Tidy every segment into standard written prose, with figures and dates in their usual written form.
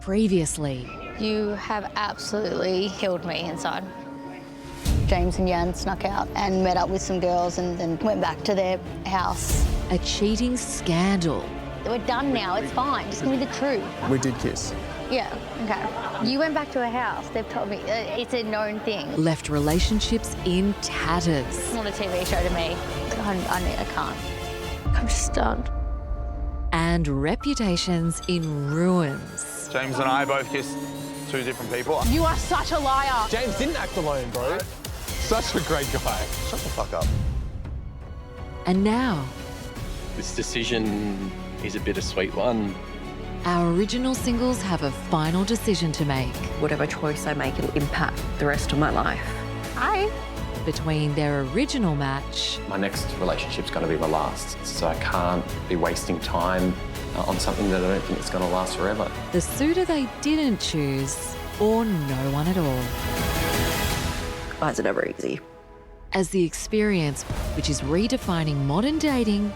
Previously. You have absolutely killed me inside. James and Jan snuck out and met up with some girls and then went back to their house. A cheating scandal. We're done now, it's fine, just give me the truth. We did kiss. Yeah, okay. You went back to a house, they've told me, it's a known thing. Left relationships in tatters. It's not a TV show to me. I can't. I'm just stunned. And reputations in ruins. James and I both kissed two different people. You are such a liar. James didn't act alone, bro. Such a great guy. Shut the fuck up. And now, This decision is a bittersweet one. our original singles have a final decision to make Whatever choice I make, it'll impact the rest of my life. Hi. between their original match My next relationship's going to be my last, so I can't be wasting time on something that I don't think is going to last forever. the suitor they didn't choose, or no one at all. Goodbyes are never easy. As the experience, which is redefining modern dating,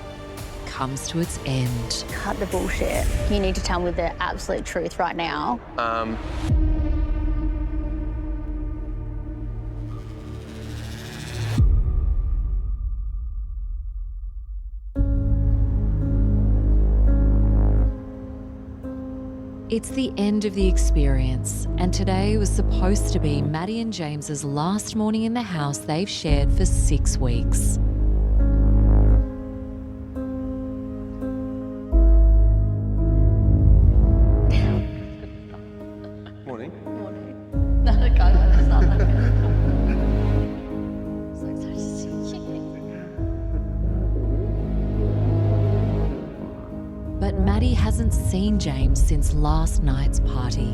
comes to its end. Cut the bullshit. You need to tell me the absolute truth right now. It's the end of the experience, and today was supposed to be Maddie and James's last morning in the house they've shared for 6 weeks. Morning. But Maddie hasn't seen James since last night's party.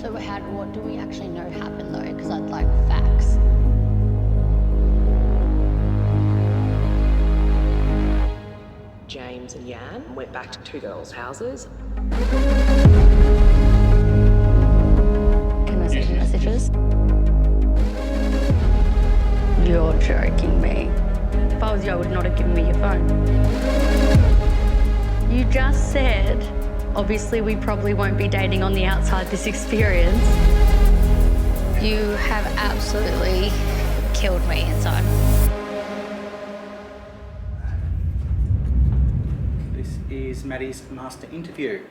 So what do we actually know happened though? Because I'd like facts. James and Jan went back to two girls' houses. Can I see the messages? You're joking me. If I was you, I would not have given me your phone. You just said, obviously we probably won't be dating on the outside this experience. You have absolutely killed me inside. This is Maddie's master interview.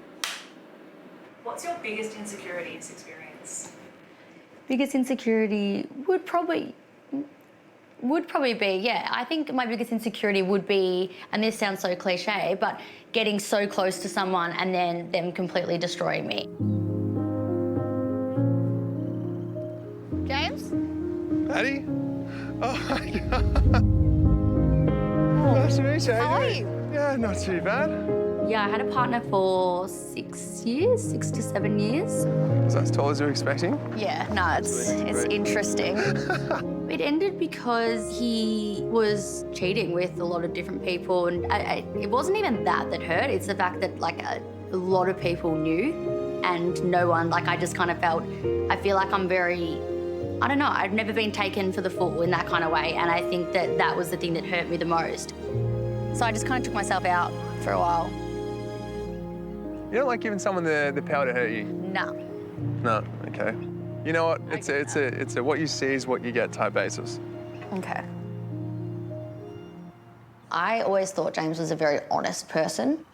What's your biggest insecurity in this experience? Biggest insecurity would probably be, yeah. I think my biggest insecurity would be, and this sounds so cliche, but getting so close to someone and then them completely destroying me. James? Maddie? Oh my God. Nice to meet you. How are you? Yeah, not too bad. Yeah, I had a partner for 6 years, 6 to 7 years. Was that as tall as you were expecting? Yeah, no, it's interesting. It ended because he was cheating with a lot of different people, and it wasn't even that hurt. It's the fact that like a lot of people knew, and no one. Like I just kind of felt. I feel like I'm very. I don't know. I've never been taken for the fool in that kind of way, and I think that was the thing that hurt me the most. So I just kind of took myself out for a while. You don't like giving someone the power to hurt you? No. No, okay. You know what? It's a what you see is what you get type basis. Okay. I always thought James was a very honest person.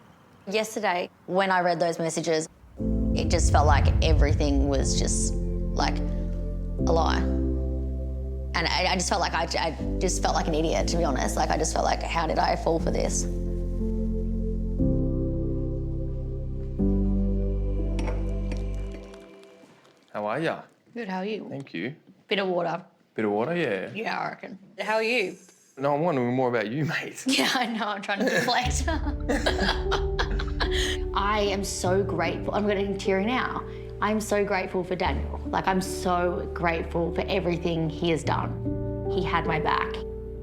Yesterday, when I read those messages, it just felt like everything was just like a lie. And I just felt like I just felt like an idiot, to be honest. Like I just felt like, how did I fall for this? How are ya? Good, how are you? Thank you. Bit of water. Bit of water, yeah. Yeah, I reckon. How are you? No, I'm wondering more about you, mate. Yeah, I know, I'm trying to deflect. I am so grateful. I'm getting teary now. I'm so grateful for Daniel. Like, I'm so grateful for everything he has done. He had my back.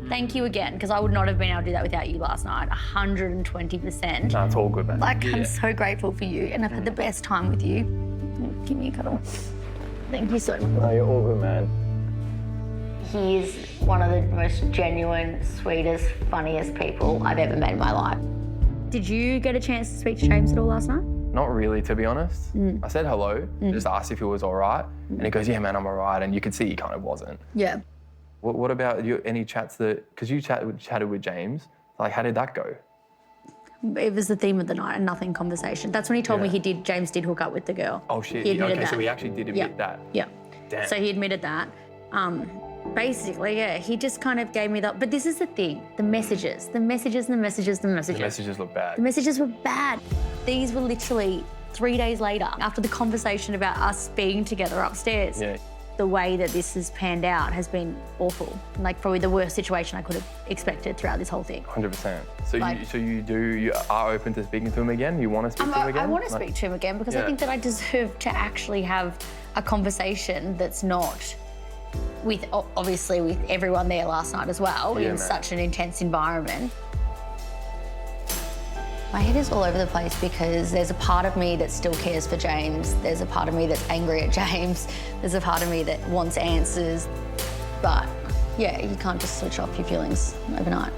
Thank you again, because I would not have been able to do that without you last night, 120%. No, it's all good, man. Like, Yeah. I'm so grateful for you, and I've had the best time with you. Give me a cuddle. Thank you so much. No, you're all good, man. He is one of the most genuine, sweetest, funniest people I've ever met in my life. Did you get a chance to speak to James at all last night? Not really, to be honest. I said hello, just asked if he was all right. And he goes, yeah, man, I'm all right. And you could see he kind of wasn't. Yeah. What about you? Any chats because you chatted with James, like how did that go? It was the theme of the night, a nothing conversation. That's when he told me James did hook up with the girl. Oh shit, He admitted okay, that. so he actually did admit that. Yeah. Damn. So he admitted that. Basically, yeah, he just kind of gave me that. But this is the thing, the messages. The messages The messages look bad. The messages were bad. These were literally 3 days later, after the conversation about us being together upstairs. Yeah. The way that this has panned out has been awful. Like probably the worst situation I could have expected throughout this whole thing. 100%. So Like- you are open to speaking to him again? You want to speak to him again? I want to speak to him again because I think that I deserve to actually have a conversation that's not with, obviously, with everyone there last night as well, Yeah, in man. such an intense environment. My head is all over the place because there's a part of me that still cares for James. There's a part of me that's angry at James. There's a part of me that wants answers. But yeah, you can't just switch off your feelings overnight.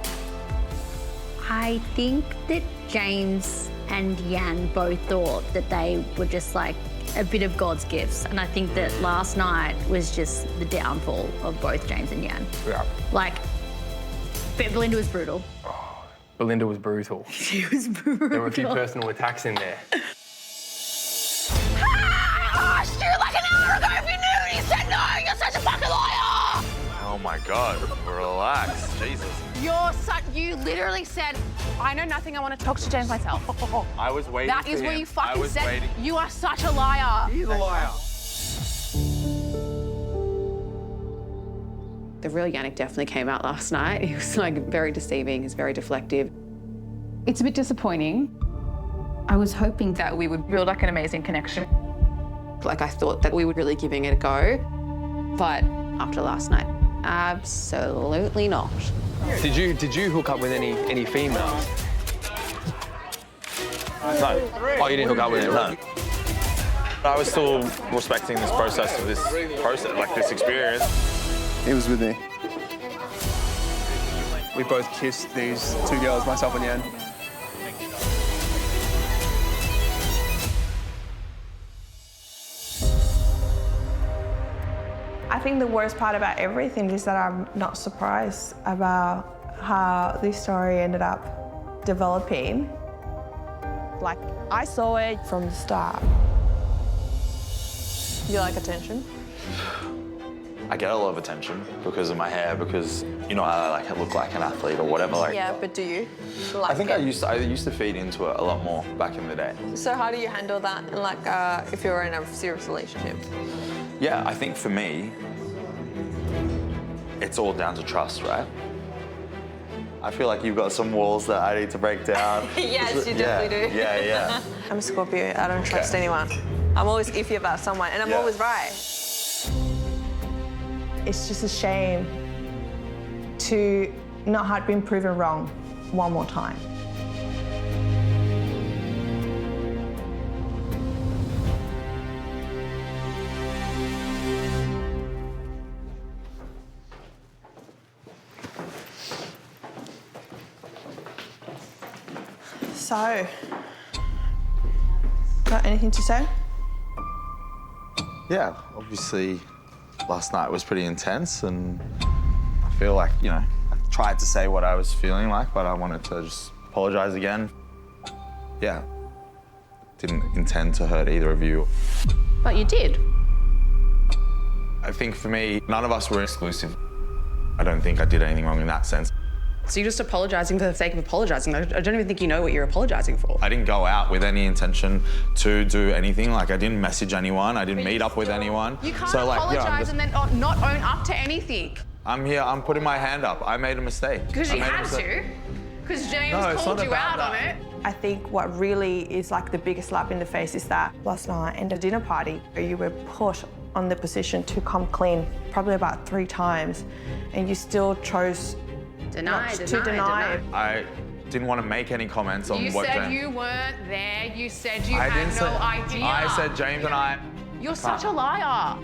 I think that James and Yan both thought that they were just like a bit of God's gifts. And I think that last night was just the downfall of both James and Yan. Yeah. Like, Belinda was brutal. Belinda was brutal. She was brutal. There were a few personal attacks in there. I asked you like an hour ago if you knew. You said no. You're such a fucking liar. Oh my God, relax, Jesus. You literally said, I know nothing, I want to talk to James myself. I was waiting That for is him. what you I fucking was said. waiting. You are such a liar. He's a liar. The real Yannick definitely came out last night. He was like very deceiving, he's very deflective. It's a bit disappointing. I was hoping that we would build like an amazing connection. Like I thought that we were really giving it a go, but after last night, absolutely not. Did you hook up with any females? No. Oh, you didn't hook up with them? No. I was still respecting this process of this experience. He was with me. We both kissed these two girls, myself and Yan. I think the worst part about everything is that I'm not surprised about how this story ended up developing. Like, I saw it from the start. You like attention? I get a lot of attention because of my hair, because, you know, I look like an athlete or whatever. Like, Yeah, but do you like I think it? I used to feed into it a lot more back in the day. So how do you handle that, like, if you're in a serious relationship? Yeah, I think for me, it's all down to trust, right? I feel like you've got some walls that I need to break down. Yes, you definitely do. Yeah. I'm a Scorpio. I don't trust anyone. I'm always iffy about someone, and I'm always right. It's just a shame to not have been proven wrong one more time. So, got anything to say? Yeah, obviously, last night was pretty intense, and I feel like, you know, I tried to say what I was feeling like, but I wanted to just apologize again. Yeah, didn't intend to hurt either of you. But you did. I think for me, none of us were exclusive. I don't think I did anything wrong in that sense. So you're just apologising for the sake of apologising. I don't even think you know what you're apologising for. I didn't go out with any intention to do anything. Like, I didn't message anyone. I didn't meet up with anyone. You can't So, like, apologise and then not own up to anything. I'm here. I'm putting my hand up. I made a mistake. Because I you made a had mistake. to. Because James No, it's called not you about out on that. it. I think what really is like the biggest slap in the face is that last night at the dinner party, you were put on the position to come clean probably about 3 times, and you still chose Deny. I didn't want to make any comments on You what said James... you weren't there. You said you I had didn't no say... idea. I said James and I... You're such a liar.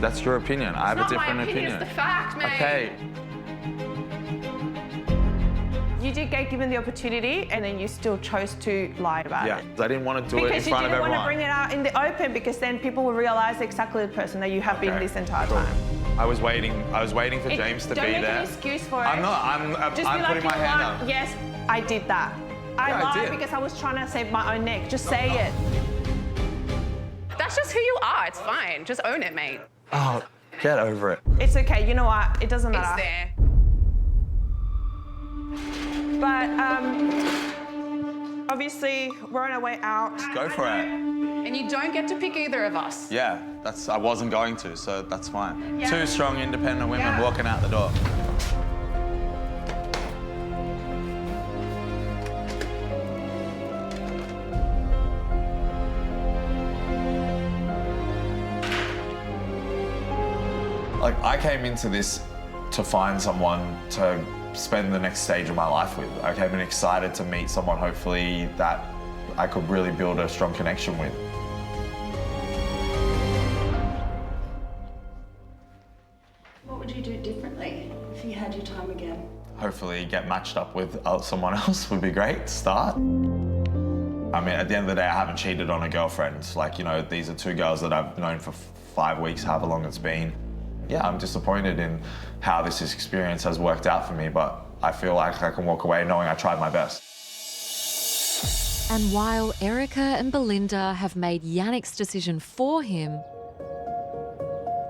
That's your opinion. I have It's a not different my opinion. It's the fact, mate. Okay. You did get given the opportunity and then you still chose to lie about it. I didn't want to do it in front of everyone. Because you didn't want to bring it out in the open because then people will realise exactly the person that you have been this entire time. I was waiting for James to be there. Don't make an excuse for it. I'm not, I'm putting my hand up. Yes, I did that. I lied because I was trying to save my own neck. Just say it. That's just who you are. It's fine. Just own it, mate. Oh, get over it. It's okay. You know what? It doesn't matter. It's there. But obviously, we're on our way out. Go for it. And you don't get to pick either of us. Yeah, I wasn't going to, so that's fine. Two strong, independent women walking out the door. Like, I came into this to find someone to spend the next stage of my life with. I came in excited to meet someone, hopefully, that I could really build a strong connection with. What would you do differently if you had your time again? Hopefully get matched up with someone else would be great to start. I mean, at the end of the day, I haven't cheated on a girlfriend. Like, you know, these are two girls that I've known for 5 weeks, however long it's been. Yeah, I'm disappointed in how this experience has worked out for me, but I feel like I can walk away knowing I tried my best. And while Erica and Belinda have made Yannick's decision for him,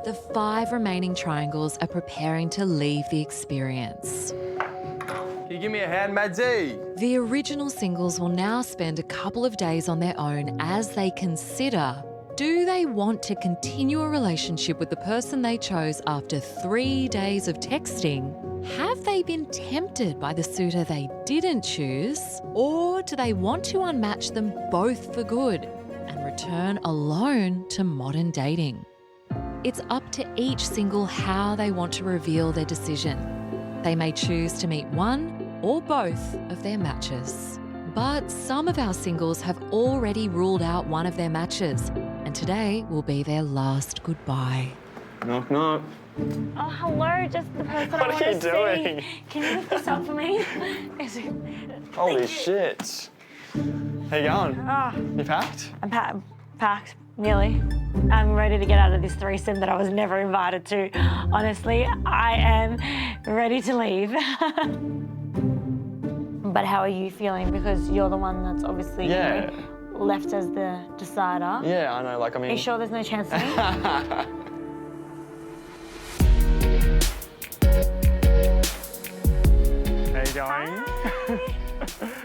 the 5 remaining triangles are preparing to leave the experience. Can you give me a hand, Madsy? The original singles will now spend a couple of days on their own as they consider, do they want to continue a relationship with the person they chose after 3 days of texting? Have they been tempted by the suitor they didn't choose? Or do they want to unmatch them both for good and return alone to modern dating? It's up to each single how they want to reveal their decision. They may choose to meet one or both of their matches. But some of our singles have already ruled out one of their matches, and today will be their last goodbye. Knock, knock. Oh, hello, just the person I want to see. What are you doing? Can you lift this up for me? Holy shit. How you going? Oh, You packed? I'm packed, nearly. I'm ready to get out of this threesome that I was never invited to. Honestly, I am ready to leave. But how are you feeling? Because you're the one that's obviously left as the decider. Yeah, I know, like, I mean... Are you sure there's no chance for me? How you going?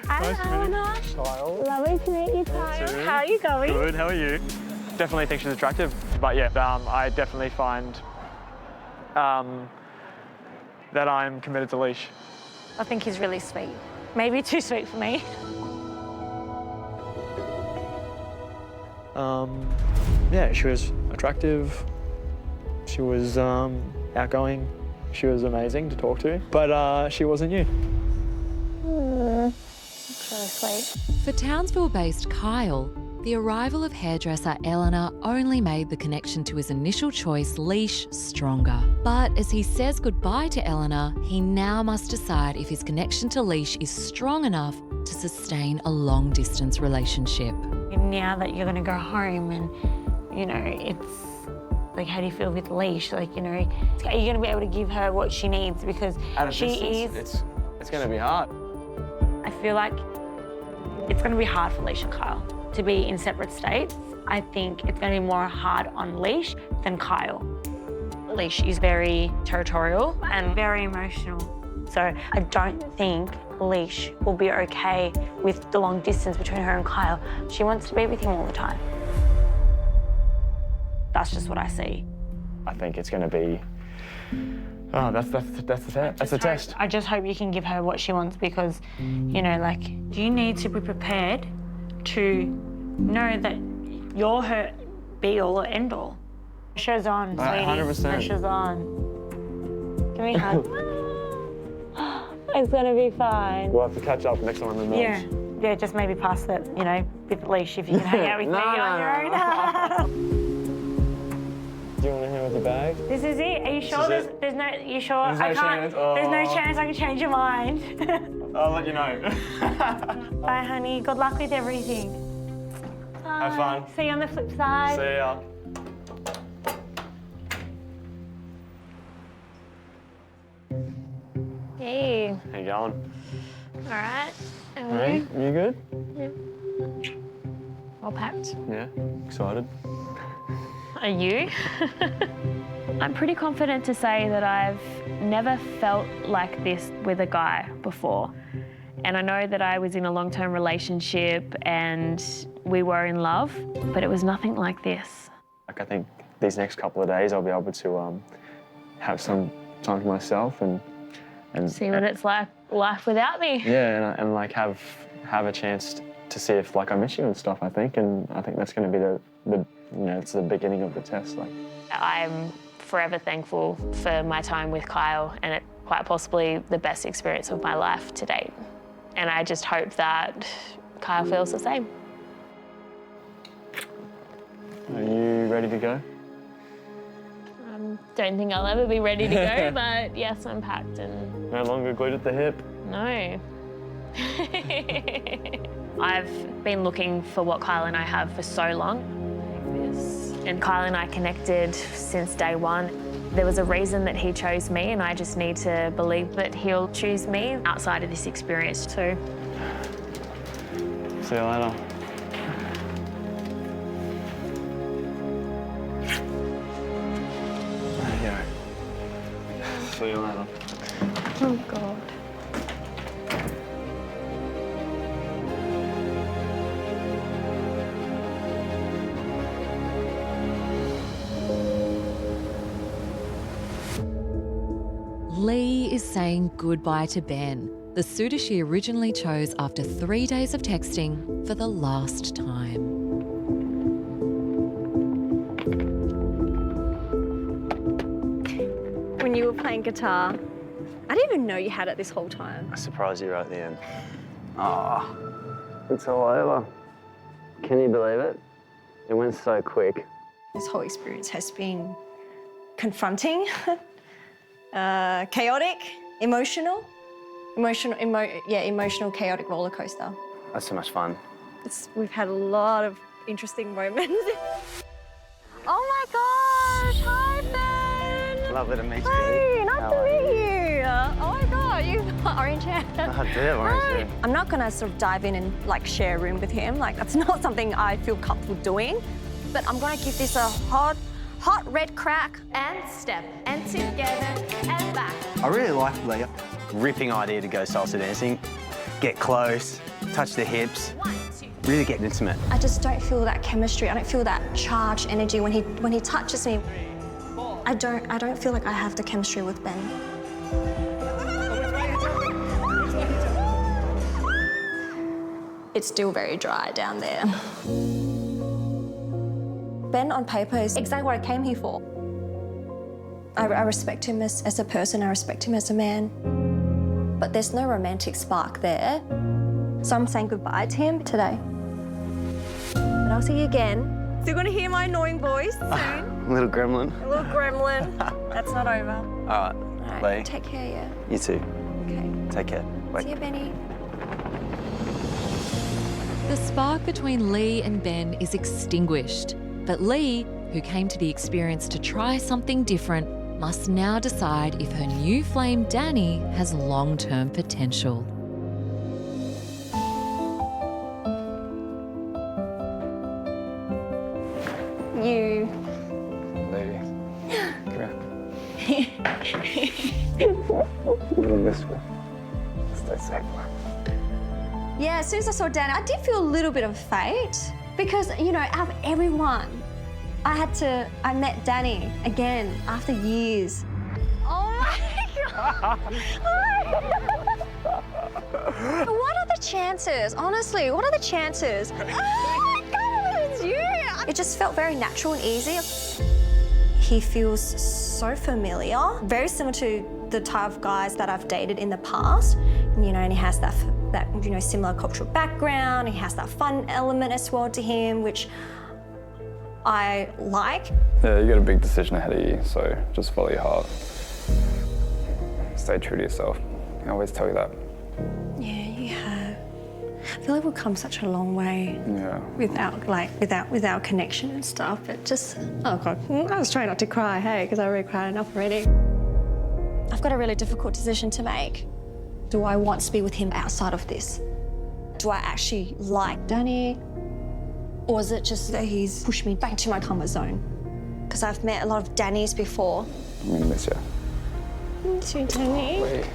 Nice to meet you. Kyle. Lovely to meet you, Kyle. How are you going? Good, how are you? Definitely think she's attractive, but yeah, I definitely find that I'm committed to Leash. I think he's really sweet. Maybe too sweet for me. Yeah, she was attractive. She was outgoing. She was amazing to talk to, but she wasn't you. That's really sweet. For Townsville-based Kyle, the arrival of hairdresser Eleanor only made the connection to his initial choice, Leash, stronger. But as he says goodbye to Eleanor, he now must decide if his connection to Leash is strong enough to sustain a long-distance relationship. Now that you're going to go home and, you know, it's like, how do you feel with Leash? Like, you know, are you going to be able to give her what she needs? Because It's going to be hard. I feel like it's going to be hard for Leash and Kyle to be in separate states. I think it's going to be more hard on Leash than Kyle. Leash is very territorial and very emotional. So I don't think Leash will be okay with the long distance between her and Kyle. She wants to be with him all the time. That's just what I see. I think it's going to be... Oh, that's the test. I just hope you can give her what she wants because, you know, like, you need to be prepared to know that you're her be-all or end-all. Pressure's on, sweetie. 100%. Pressure's on. Give me a hug. It's gonna be fine. We'll have to catch up next time I'm in the Yeah, yeah, just maybe pass that, you know, with Leash if you can hang out with me on your own. Do you want to hang with the bag? This is it. Are you sure? There's no. You sure? There's no chance. Oh. There's no chance I can change your mind. I'll let you know. Bye, honey. Good luck with everything. Bye. Have fun. See you on the flip side. See ya. Hey. How you going? All right. How are Hey, you? you good? Yeah. All packed. Yeah. Excited? Are you? I'm pretty confident to say that I've never felt like this with a guy before. And I know that I was in a long-term relationship and we were in love, but it was nothing like this. Like, I think these next couple of days I'll be able to have some time to myself and see what it's like life without me. Yeah, and like have a chance to see if like I miss you and stuff. I think that's going to be the it's the beginning of the test. Like, I'm forever thankful for my time with Kyle, and it's quite possibly the best experience of my life to date. And I just hope that Kyle feels the same. Are you ready to go? Don't think I'll ever be ready to go, but yes, I'm packed and... No longer glued at the hip? No. I've been looking for what Kyle and I have for so long. And Kyle and I connected since day one. There was a reason that he chose me, and I just need to believe that he'll choose me outside of this experience too. See you later. There you go. See you later. Oh, God. Lee is saying goodbye to Ben, the suitor she originally chose after 3 days of texting for the last time. When you were playing guitar, I didn't even know you had it this whole time. I surprised you right at the end. Oh, it's all over. Can you believe it? It went so quick. This whole experience has been confronting, chaotic, emotional, chaotic roller coaster. That's so much fun. We've had a lot of interesting moments. Oh my gosh, hi Ben! Lovely to meet you. Hey, nice to meet you. Oh my God, you've got orange hair. I do have orange hair. I'm not gonna sort of dive in and like share a room with him. Like that's not something I feel comfortable doing. But I'm gonna give this a hot red crack. And step, and together, and back. I really like the ripping idea to go salsa dancing. Get close, touch the hips, really get intimate. I just don't feel that chemistry. I don't feel that charged energy when he touches me. I don't feel like I have the chemistry with Ben. It's still very dry down there. Ben on paper is exactly what I came here for. I respect him as a person, I respect him as a man. But there's no romantic spark there. So I'm saying goodbye to him today. But I'll see you again. Still gonna hear my annoying voice soon. A little gremlin. A little gremlin. That's not over. All right, Lee. Take care, yeah. You too. Okay. Take care. Bye. See you, Benny. The spark between Lee and Ben is extinguished, but Lee, who came to the experience to try something different, must now decide if her new flame Danny has long-term potential. You. Lee. Stay safe. Yeah, as soon as I saw Danny, I did feel a little bit of fate because, you know, out of everyone, I met Danny again after years. Oh my God. What are the chances? Honestly, what are the chances? Oh my God, it's you. It just felt very natural and easy. He feels so familiar, very similar to the type of guys that I've dated in the past. You know, and he has that similar cultural background. He has that fun element as well to him, which I like. Yeah, you got a big decision ahead of you, so just follow your heart. Stay true to yourself. I always tell you that. Yeah, you have. I feel like we've come such a long way. Yeah. With our connection and stuff. But just, oh God, I was trying not to cry, hey, because I already cried enough already. I've got a really difficult decision to make. Do I want to be with him outside of this? Do I actually like Danny? Or is it just that he's pushed me back into my comfort zone? Because I've met a lot of Dannys before. I'm gonna miss you. Me too, Danny. Wait.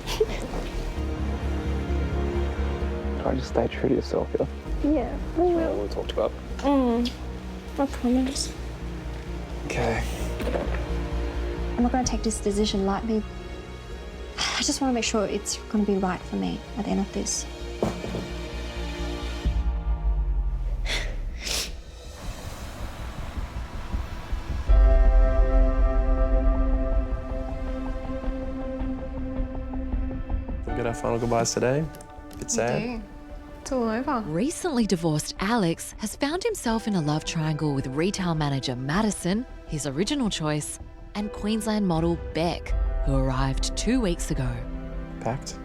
Try to stay true to yourself, yeah? Yeah, I will. What we talked about. I promise. Okay. I'm not going to take this decision lightly. I just want to make sure it's going to be right for me at the end of this. We get our final goodbyes today. Bit sad. It's all over. Recently divorced Alex has found himself in a love triangle with retail manager Madison, his original choice, and Queensland model Beck, who arrived 2 weeks ago. Packed?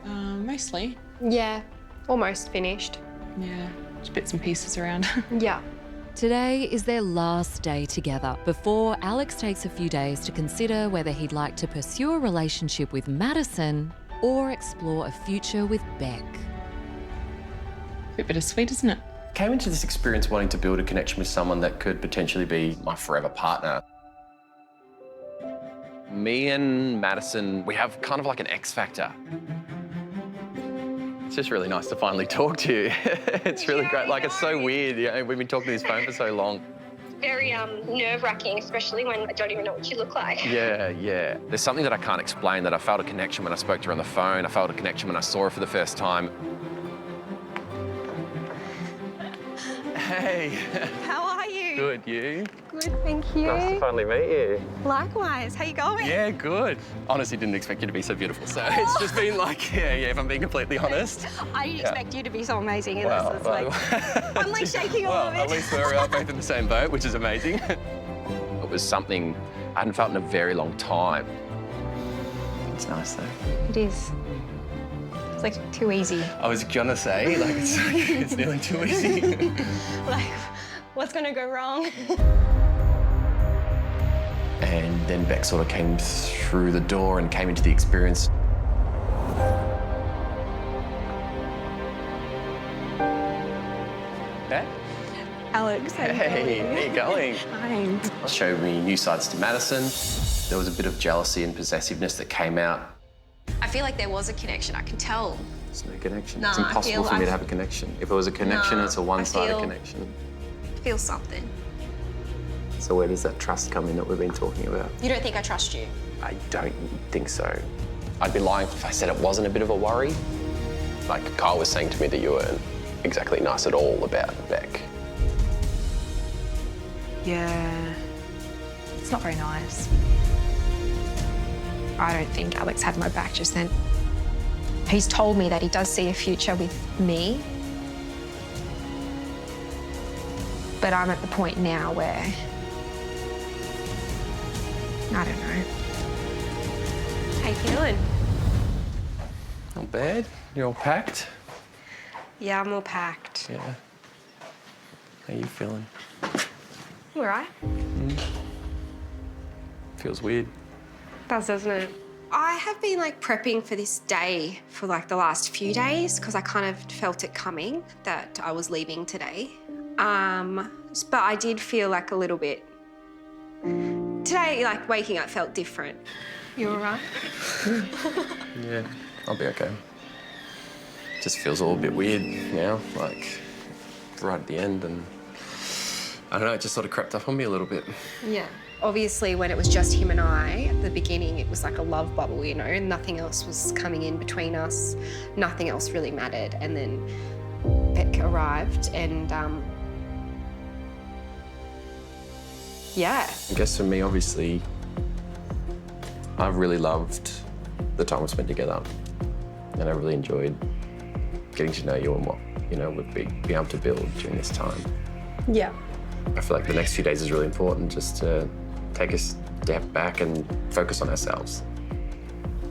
Mostly. Yeah, almost finished. Yeah, just bits and pieces around. Yeah. Today is their last day together before Alex takes a few days to consider whether he'd like to pursue a relationship with Madison or explore a future with Beck. Bit bittersweet, isn't it? Came into this experience wanting to build a connection with someone that could potentially be my forever partner. Me and Madison, we have kind of like an X factor. It's just really nice to finally talk to you. It's really great. Like, it's so weird. You know, we've been talking to this phone for so long. Very nerve-wracking, especially when I don't even know what you look like. Yeah, yeah. There's something that I can't explain, that I felt a connection when I spoke to her on the phone. I felt a connection when I saw her for the first time. Hey. How are you? Good, you? Good, thank you. Nice to finally meet you. Likewise, how you going? Yeah, good. Honestly, didn't expect you to be so beautiful. So it's just been like, yeah, if I'm being completely honest. I didn't expect you to be so amazing in Well, this. It's like, I'm like shaking a well, little bit. at least we're both in the same boat, which is amazing. It was something I hadn't felt in a very long time. It's nice though. It is. It's like too easy. I was gonna say, like, it's nearly too easy. Like, what's gonna go wrong? And then Beck sort of came through the door and came into the experience. Beck? Alex, how Hey, how you going? Fine. Showed me new sides to Madison. There was a bit of jealousy and possessiveness that came out. I feel like there was a connection. I can tell. There's no connection. No, it's I impossible feel for me like- to have a connection. If it was a connection, No, it's a one-sided I feel- connection. Feel something. So where does that trust come in that we've been talking about? You don't think I trust you? I don't think so. I'd be lying if I said it wasn't a bit of a worry. Like Kyle was saying to me that you weren't exactly nice at all about Beck. Yeah. It's not very nice. I don't think Alex had my back just then. He's told me that he does see a future with me. But I'm at the point now where I don't know. How you feeling? Not bad. You're all packed? Yeah, I'm all packed. Yeah. How you feeling? All right. Feels weird. Does, doesn't it? I have been like prepping for this day for like the last few days because I kind of felt it coming that I was leaving today. But I did feel like a little bit. Today, like waking up felt different. You all right? Yeah, I'll be okay. Just feels all a bit weird now, like right at the end, and I don't know, it just sort of crept up on me a little bit. Yeah. Obviously, when it was just him and I, at the beginning, it was like a love bubble, you know, nothing else was coming in between us. Nothing else really mattered. And then Beck arrived and, yeah. I guess for me, obviously, I've really loved the time we spent together, and I really enjoyed getting to know you and what, you know, we've been able to build during this time. Yeah. I feel like the next few days is really important just to take a step back and focus on ourselves.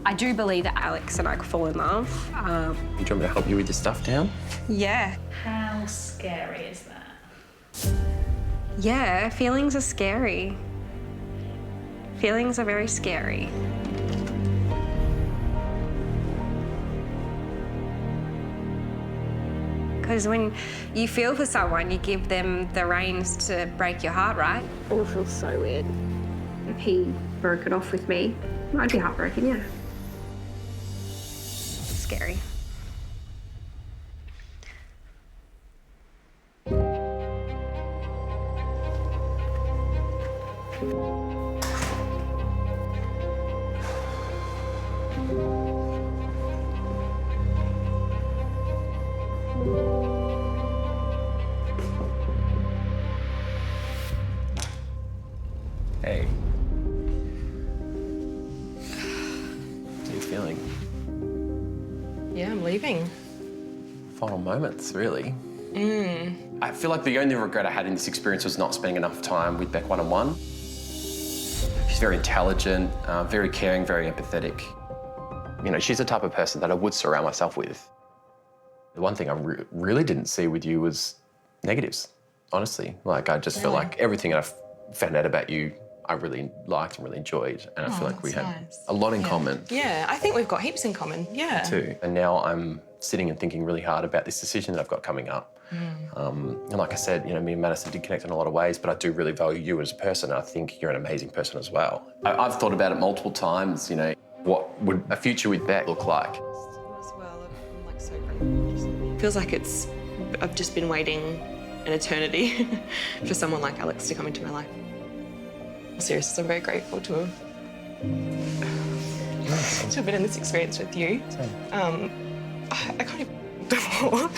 I do believe that Alex and I could fall in love. Do you want me to help you with your stuff down? Yeah. How scary is that? Yeah, feelings are scary. Feelings are very scary. Because when you feel for someone, you give them the reins to break your heart, right? It would feel so weird. If he broke it off with me, I'd be heartbroken, yeah. Scary. Hey. How are you feeling? Yeah, I'm leaving. Final moments, really. I feel like the only regret I had in this experience was not spending enough time with Beck one-on-one. She's very intelligent, very caring, very empathetic. You know, she's the type of person that I would surround myself with. The one thing I really didn't see with you was negatives, honestly. Like, I just feel like everything I found out about you, I really liked and really enjoyed. And I feel like we had a lot in common. Yeah, I think we've got heaps in common, yeah. Too. And now I'm sitting and thinking really hard about this decision that I've got coming up. And like I said, you know, me and Madison did connect in a lot of ways, but I do really value you as a person. And I think you're an amazing person as well. I've thought about it multiple times, you know, what would a future with Beck look like? Feels like I've just been waiting an eternity for someone like Alex to come into my life. Seriously, I'm very grateful to have been in this experience with you. I can't even before.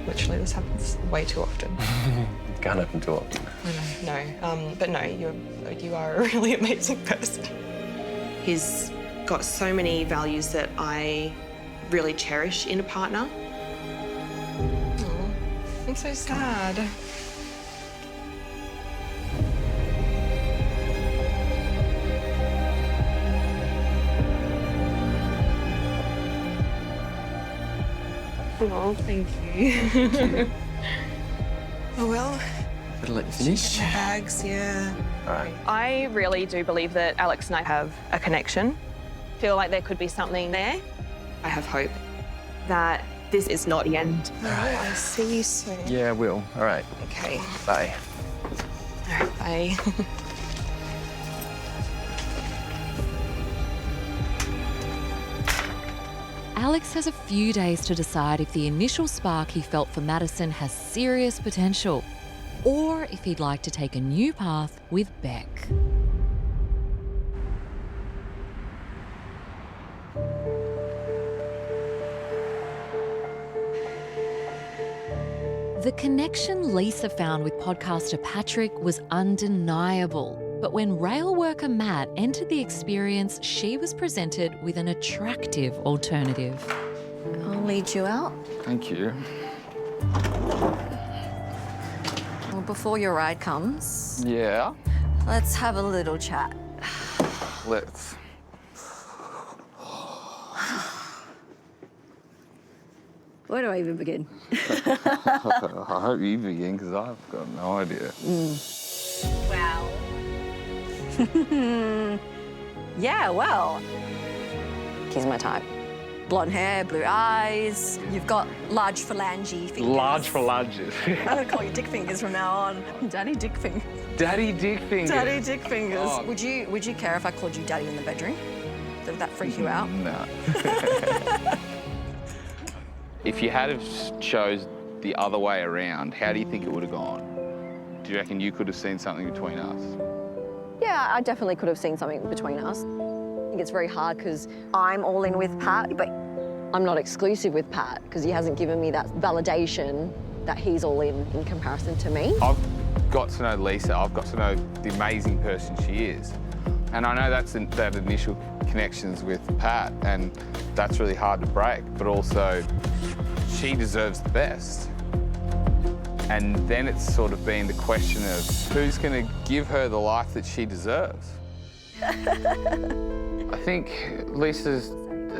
Literally, this happens way too often. It can't happen too often. No, but no, you are a really amazing person. He's got so many values that I really cherish in a partner. Oh, I'm so sad. Oh, thank you. Oh, well. Better let you finish. Bags, yeah. All right. I really do believe that Alex and I have a connection. Feel like there could be something there. I have hope that this is not the end. All right. I'll see you soon. Yeah, I will. All right. Okay. Bye. All right, bye. Alex has a few days to decide if the initial spark he felt for Madison has serious potential, or if he'd like to take a new path with Beck. The connection Lisa found with podcaster Patrick was undeniable. But when rail worker Matt entered the experience, she was presented with an attractive alternative. I'll lead you out. Thank you. Well, before your ride comes, Yeah. let's have a little chat. Let's. Where do I even begin? I hope you begin, because I've got no idea. Wow. Yeah, well, he's my type. Blonde hair, blue eyes. You've got large phalange fingers. Large phalanges. I'm gonna call you Dick Fingers from now on. Daddy Dick Fingers. Daddy Dick Fingers. Daddy Dick Fingers. Oh. Would you care if I called you Daddy in the bedroom? Would that freak you out? No. If you had have chose the other way around, how do you think it would have gone? Do you reckon you could have seen something between us? Yeah, I definitely could have seen something between us. I think it's very hard because I'm all in with Pat, but I'm not exclusive with Pat because he hasn't given me that validation that he's all in comparison to me. I've got to know Lisa. I've got to know the amazing person she is. And I know that initial connections with Pat, and that's really hard to break, but also she deserves the best. And then it's sort of been the question of who's going to give her the life that she deserves. I think Lisa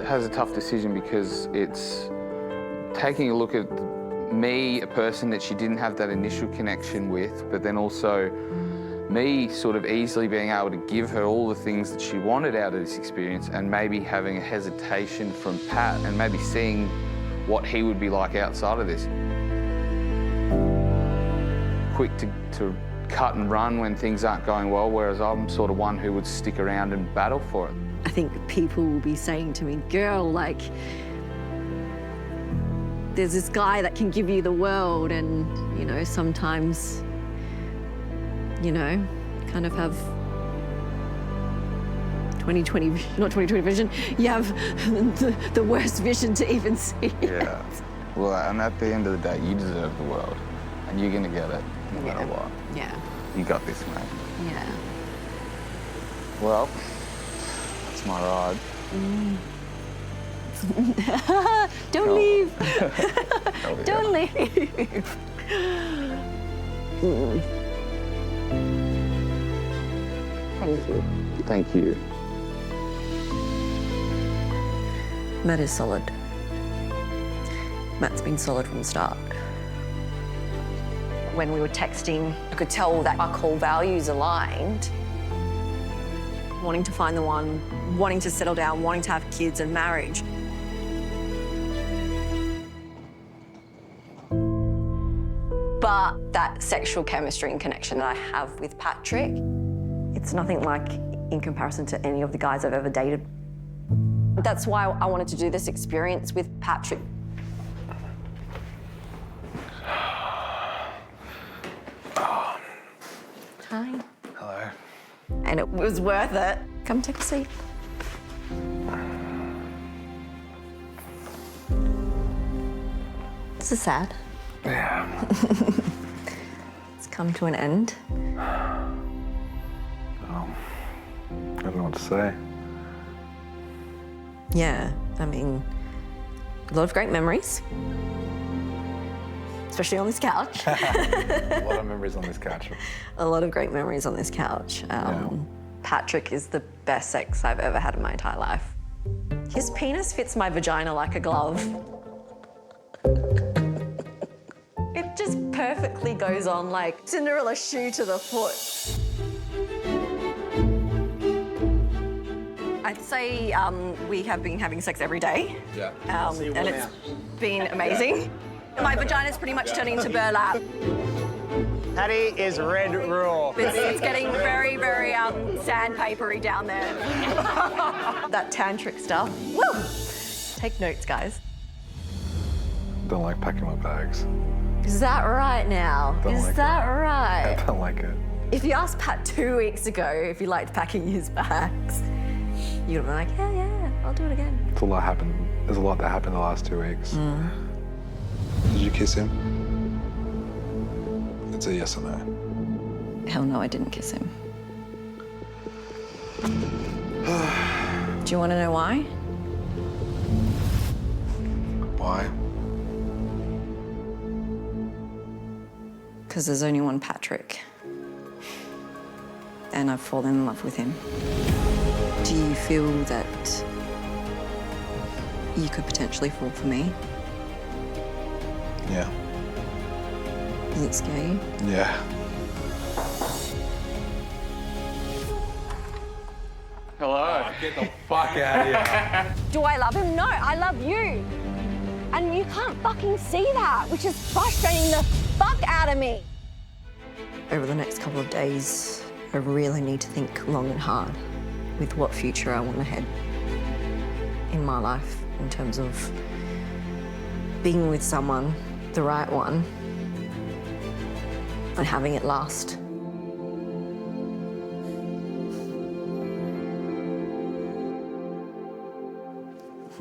has a tough decision because it's taking a look at me, a person that she didn't have that initial connection with, but then also me sort of easily being able to give her all the things that she wanted out of this experience and maybe having a hesitation from Pat and maybe seeing what he would be like outside of this. Quick to cut and run when things aren't going well, whereas I'm sort of one who would stick around and battle for it. I think people will be saying to me, girl, like, there's this guy that can give you the world, and, you know, sometimes, you know, kind of have 20/20, not 20/20 vision, you have the worst vision to even see it. Yeah. Well, and at the end of the day, you deserve the world, and you're gonna get it no matter what. Yeah. You got this, mate. Yeah. Well, that's my ride. Don't leave. Don't leave. Thank you. Thank you. Matt is solid. Matt's been solid from the start. When we were texting, I could tell that our core values aligned. Wanting to find the one, wanting to settle down, wanting to have kids and marriage. But that sexual chemistry and connection that I have with Patrick, it's nothing like in comparison to any of the guys I've ever dated. That's why I wanted to do this experience with Patrick. Hi. Hello. And it was worth it. Come take a seat. This is sad. Yeah. It's come to an end. I don't know what to say. Yeah, I mean, a lot of great memories. Especially on this couch. A lot of memories on this couch. A lot of great memories on this couch. Patrick is the best sex I've ever had in my entire life. His penis fits my vagina like a glove. It just perfectly goes on like Cinderella shoe to the foot. I'd say we have been having sex every day. Yeah. And it's been amazing. My vagina's pretty much turning into burlap. Patty is red raw. It's getting very, very sandpapery down there. That tantric stuff. Woo! Take notes, guys. Don't like packing my bags. Is that right now? Is that right? I don't like it. If you asked Pat 2 weeks ago if he liked packing his bags, you'd be like, yeah, I'll do it again. It's a lot happened. There's a lot that happened the last 2 weeks. Did you kiss him? It's a yes or no. Hell no, I didn't kiss him. Do you want to know why? Why? Because there's only one Patrick. And I've fallen in love with him. Do you feel that you could potentially fall for me? Yeah. Does it scare you? Yeah. Hello. Get the fuck out of here. Do I love him? No, I love you. And you can't fucking see that, which is frustrating the fuck out of me. Over the next couple of days, I really need to think long and hard with what future I want to head in my life in terms of being with someone, the right one, and having it last.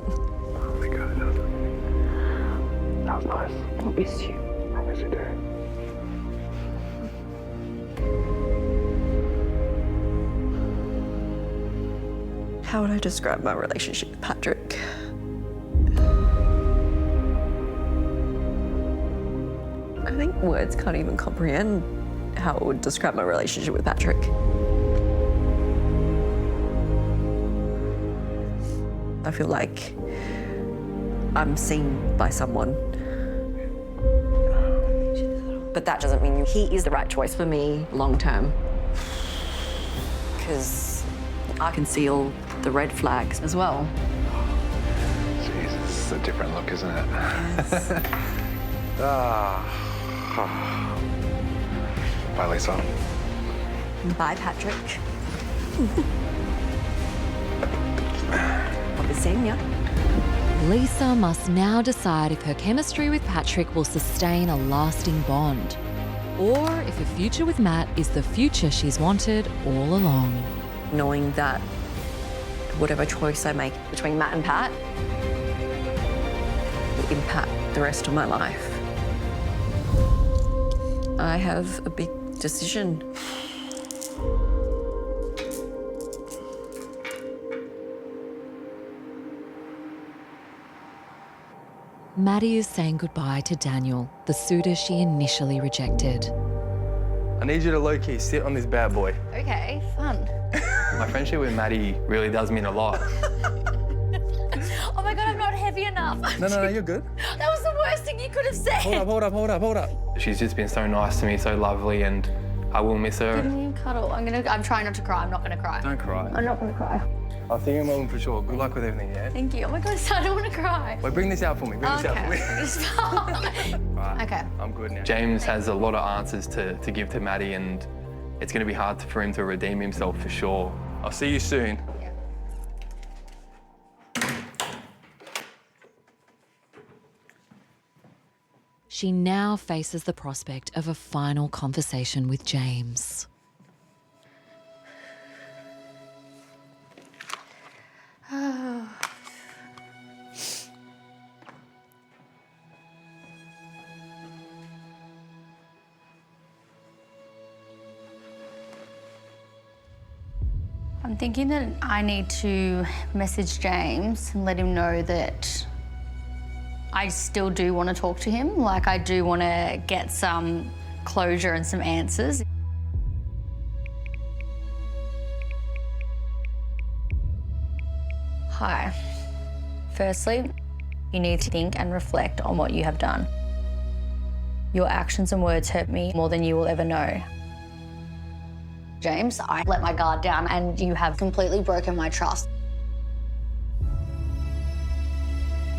Oh my God, that was nice. I miss you. I miss you too. How would I describe my relationship with Patrick? I think words can't even comprehend how I would describe my relationship with Patrick. I feel like I'm seen by someone. But that doesn't mean he is the right choice for me long term. Because I can see all the red flags as well. Jesus, it's a different look, isn't it? Yes. Bye, Lisa. Bye, Patrick. I'll be seeing you. Lisa must now decide if her chemistry with Patrick will sustain a lasting bond, or if a future with Matt is the future she's wanted all along. Knowing that whatever choice I make between Matt and Pat will impact the rest of my life. I have a big decision. Maddie is saying goodbye to Daniel, the suitor she initially rejected. I need you to low-key sit on this bad boy. Okay, fun. My friendship with Maddie really does mean a lot. Oh my God, I'm not heavy enough. No, you're good. That was the worst thing you could have said. Hold up. She's just been so nice to me, so lovely, and I will miss her. Give me a cuddle. I'm trying not to cry. I'm not gonna cry. Don't cry. I'm not gonna cry. I'll see you in Melbourne for sure. Good luck with everything, yeah? Thank you. Oh my God, I don't want to cry. Wait, bring this out for me. Bring this out for me. It's fine. Right, Okay. I'm good now. James has a lot of answers to give to Maddie, and it's going to be hard for him to redeem himself for sure. I'll see you soon. She now faces the prospect of a final conversation with James. I'm thinking that I need to message James and let him know that I still do want to talk to him. Like, I do want to get some closure and some answers. Hi. Firstly, you need to think and reflect on what you have done. Your actions and words hurt me more than you will ever know. James, I let my guard down and you have completely broken my trust.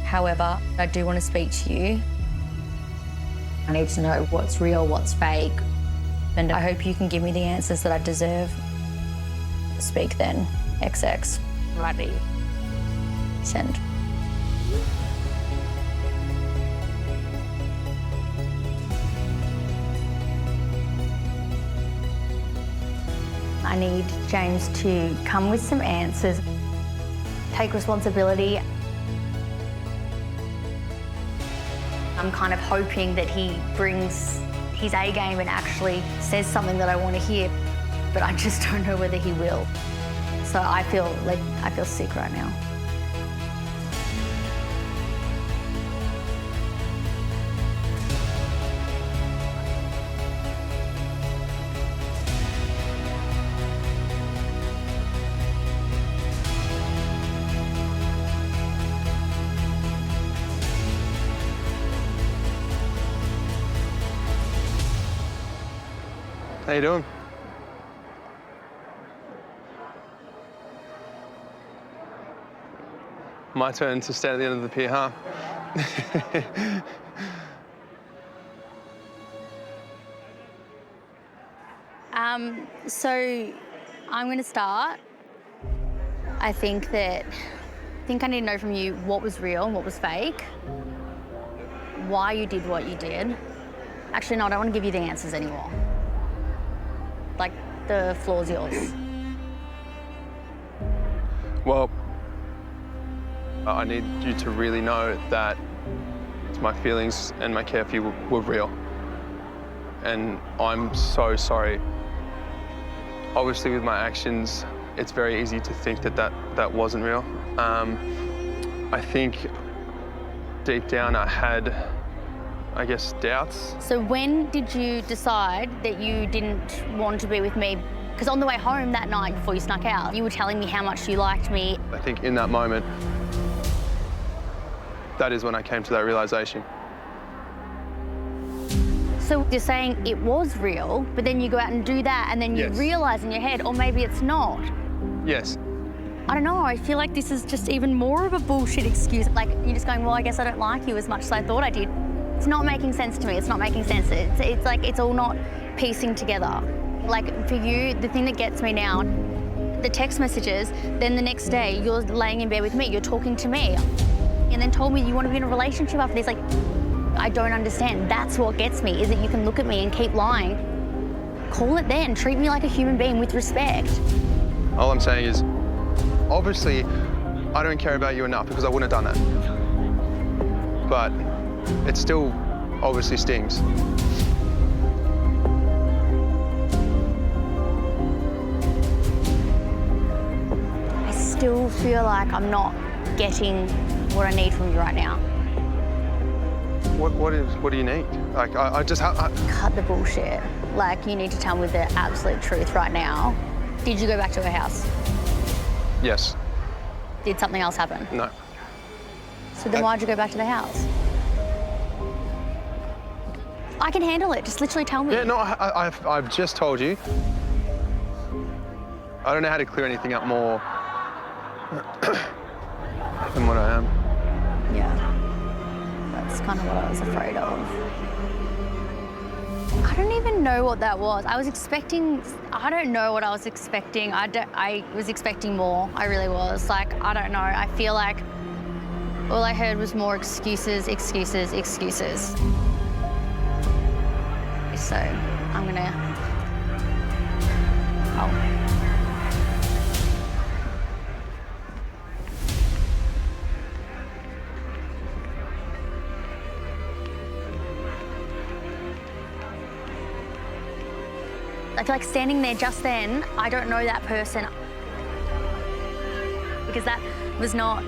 However, I do want to speak to you. I need to know what's real, what's fake, and I hope you can give me the answers that I deserve. Speak then. XX. Ready. Send. I need James to come with some answers, take responsibility. I'm kind of hoping that he brings his A game and actually says something that I want to hear, but I just don't know whether he will. So I feel sick right now. How you doing? My turn to stand at the end of the pier, huh? So I'm going to start. I think I need to know from you what was real and what was fake, why you did what you did. Actually, no, I don't want to give you the answers anymore. Like, the floor's yours. Well, I need you to really know that my feelings and my care for you were real. And I'm so sorry. Obviously, with my actions, it's very easy to think that wasn't real. I think deep down I had, I guess, doubts. So when did you decide that you didn't want to be with me? Because on the way home that night before you snuck out, you were telling me how much you liked me. I think in that moment, that is when I came to that realization. So you're saying it was real, but then you go out and do that, and then you Yes. realise in your head, or maybe it's not. Yes. I don't know, I feel like this is just even more of a bullshit excuse. Like, you're just going, well, I guess I don't like you as much as I thought I did. It's not making sense to me, it's not making sense. It's like, it's all not piecing together. Like, for you, the thing that gets me now, the text messages, then the next day, you're laying in bed with me, you're talking to me, and then told me you want to be in a relationship after this. Like, I don't understand. That's what gets me, is that you can look at me and keep lying. Call it then. Treat me like a human being with respect. All I'm saying is, obviously, I don't care about you enough because I wouldn't have done that. But it still obviously stings. I still feel like I'm not getting what I need from you right now. What do you need? Like, I just have... Cut the bullshit. Like, you need to tell me the absolute truth right now. Did you go back to her house? Yes. Did something else happen? No. So then why'd you go back to the house? I can handle it. Just literally tell me. Yeah, no, I've just told you. I don't know how to clear anything up more than what I am. Yeah. That's kind of what I was afraid of. I don't even know what that was. I was expecting, I don't know what I was expecting. I was expecting more. I really was. Like, I don't know. I feel like all I heard was more excuses, excuses, excuses. So I'm gonna, I feel like standing there just then, I don't know that person. Because that was not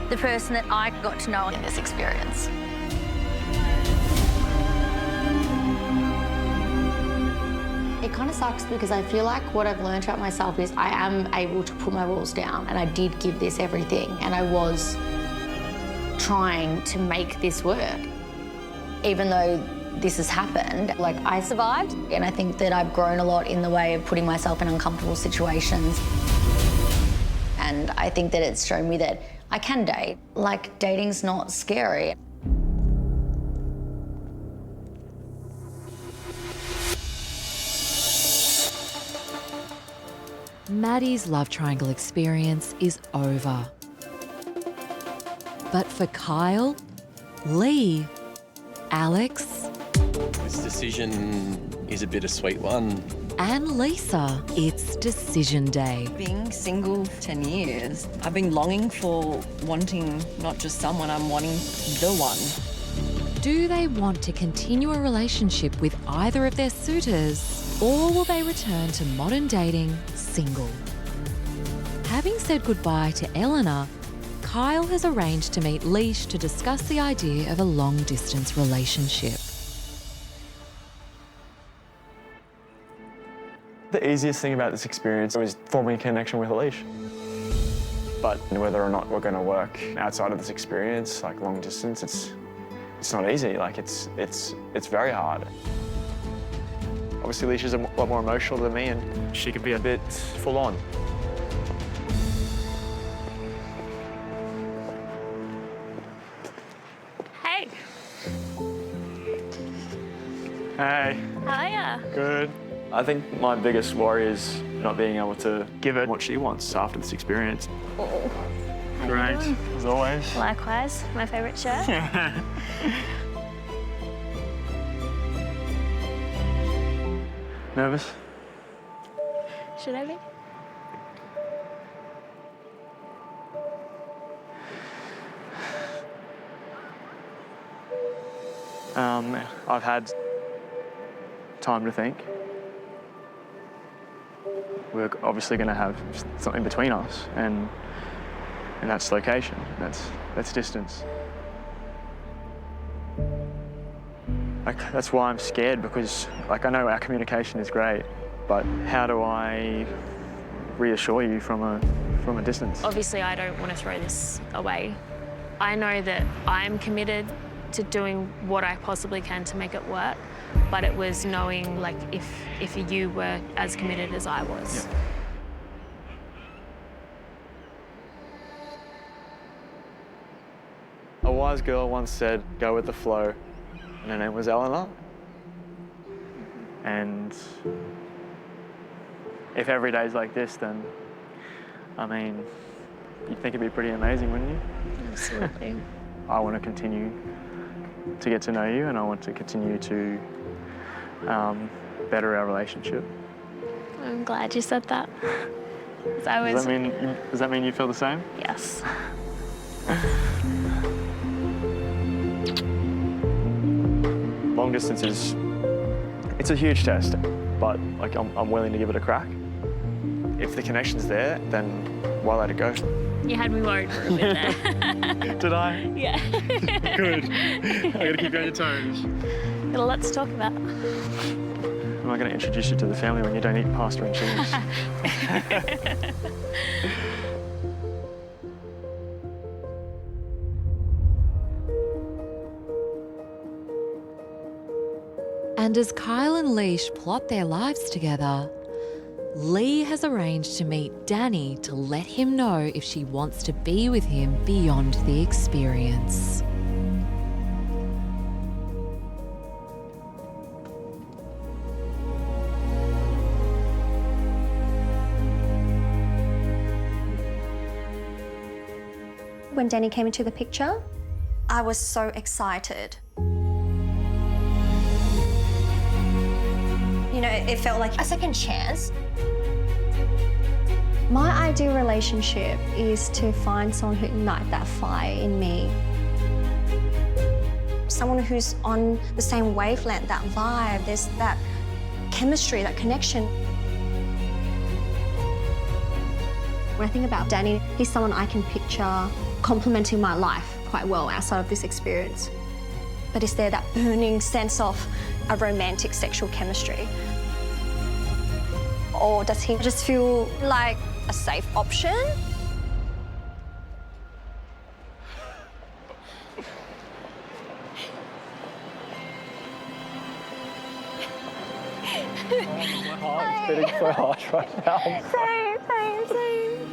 the person that I got to know in this experience. It kind of sucks because I feel like what I've learned about myself is I am able to put my walls down, and I did give this everything, and I was trying to make this work. Even though this has happened, like, I survived, and I think that I've grown a lot in the way of putting myself in uncomfortable situations. And I think that it's shown me that I can date. Like, dating's not scary. Maddie's love triangle experience is over. But for Kyle, Lee, Alex, This decision is a bittersweet one. and Lisa, it's decision day. Being single 10 years, I've been longing for wanting not just someone, I'm wanting the one. Do they want to continue a relationship with either of their suitors, or will they return to modern dating single? Having said goodbye to Eleanor, Kyle has arranged to meet Leash to discuss the idea of a long-distance relationship. The easiest thing about this experience was forming a connection with Alicia. But whether or not we're going to work outside of this experience, like long distance, it's not easy. Like it's very hard. Obviously, Alicia's a lot more emotional than me, and she can be a bit full on. Hey. Hey. How are ya? Good. I think my biggest worry is not being able to give her what she wants after this experience. Oh. Great, as always. Likewise, my favourite shirt. Nervous? Should I be? I've had time to think. We're obviously going to have something between us, and that's location. That's distance. Like, that's why I'm scared, because like I know our communication is great, but how do I reassure you from a distance? Obviously, I don't want to throw this away. I know that I'm committed to doing what I possibly can to make it work, but it was knowing like if you were as committed as I was. Yeah. A wise girl once said, go with the flow, and her name was Eleanor. And if every day's like this, then, I mean, you'd think it'd be pretty amazing, wouldn't you? Absolutely. I want to continue to get to know you, and I want to continue to better our relationship. I'm glad you said that. 'Cause I Does was... that mean you feel the same? Yes. Long distance it's a huge test, but like I'm willing to give it a crack. If the connection's there, then why let it go? You had me worried for a bit there. Did I? Yeah. Good. I gotta keep you on your toes. Got a lot to talk about. I'm not gonna introduce you to the family when you don't eat pasta and cheese. And as Kyle and Leash plot their lives together, Lee has arranged to meet Danny to let him know if she wants to be with him beyond the experience. When Danny came into the picture, I was so excited. You know, it felt like a second chance. My ideal relationship is to find someone who ignites that fire in me. Someone who's on the same wavelength, that vibe, there's that chemistry, that connection. When I think about Danny, he's someone I can picture complementing my life quite well outside of this experience. But is there that burning sense of a romantic sexual chemistry? Or does he just feel like a safe option? My heart's beating so hard right now. Same.